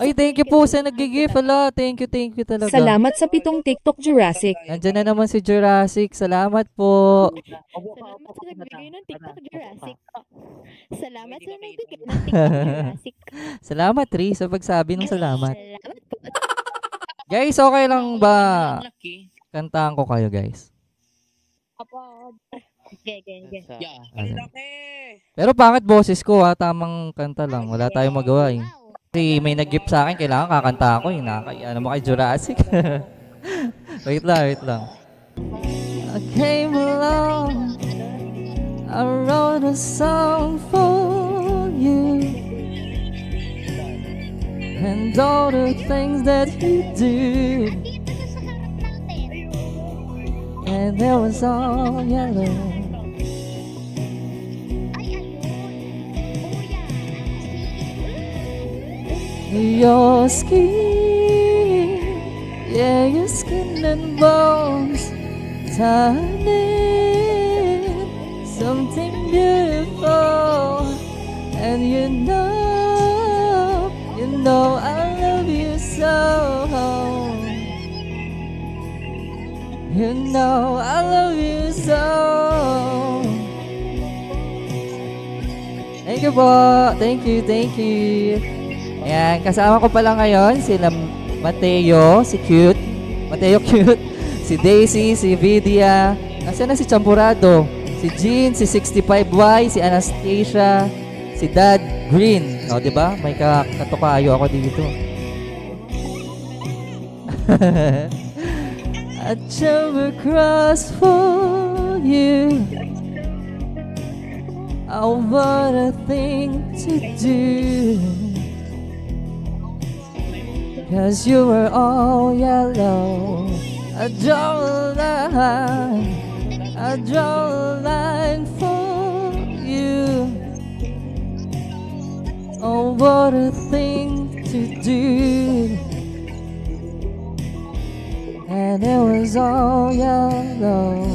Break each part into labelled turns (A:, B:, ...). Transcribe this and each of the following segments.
A: Ay, thank you po sa nag-gift. Ala, thank you talaga.
B: Salamat sa 7 TikTok Jurassic.
A: Nandyan na naman si Jurassic. Salamat po.
C: Salamat sa nagbigay ng TikTok Jurassic. Salamat sa nagbigay ng TikTok Jurassic.
A: Salamat, Tri, sa pagsabi ng salamat.
C: Salamat po.
A: Guys, okay lang ba? Kantahan ko kayo, guys.
C: Apo. Okay.
D: Yeah.
A: Pero pangit boses ko ha, tamang kanta lang. Wala tayong magawa eh. Kasi may nag-gift sa akin, kailangan kakanta ako eh. Nakakaya naman kay Jurassic. wait lang. I came along, I wrote a song for you. And all the things that you do. And it was all yellow. Your skin, yeah, your skin and bones turning something beautiful. And you know I love you so. You know I love you so. Thank you po. Thank you. Ayan, kasama ko pala ngayon sila Mateo, si Cute. Mateo Cute. Si Daisy, si Vidia. Nasaan na si Champurado? Si Jean, si 65Y, si Anastasia, si Dad Green. O, diba? May katukayo ako dito. I jump across for you. Oh, what a thing to do. 'Cause you were all yellow. I draw a line for you. Oh, what a thing to do. And it was all yellow.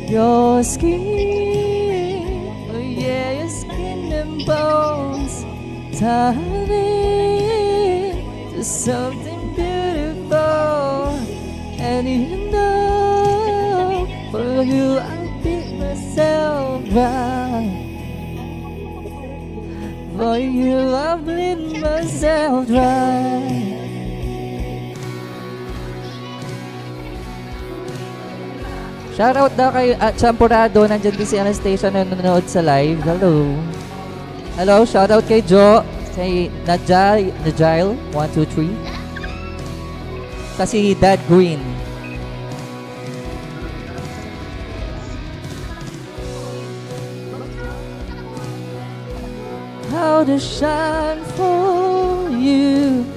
A: Your skin, oh yeah, your skin and bones turning to something beautiful. And you know, for you I beat myself right. For you I bleed myself dry. Shoutout daw kay Champurado. Nandiyan din si Anastasia na nanonood sa live. Hello, shoutout kay Jo. Kay Najile 123. Kasi Dad Green. How to shine for you.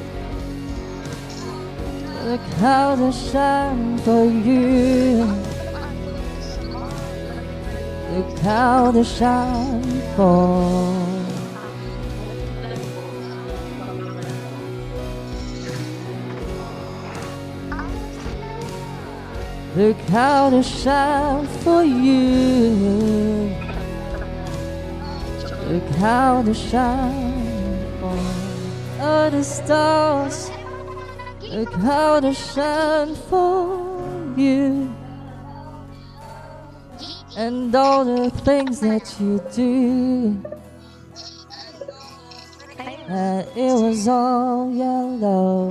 A: Look how to shine for you. Look how to shine for. Look how to shine for you. Look how to shine for all the stars. Look how to shine for you. And all the things that you do. And it was all yellow.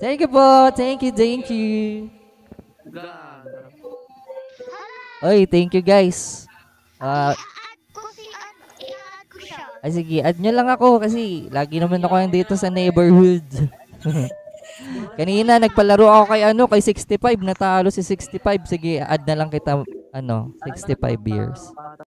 A: Thank you po. Thank you. Oy, thank you guys. Ay sige, add nyo lang ako kasi lagi naman ako dito sa neighborhood. Kanina nagpalaro ako kay 65, natalo si 65. Sige, add na lang kita 65 years.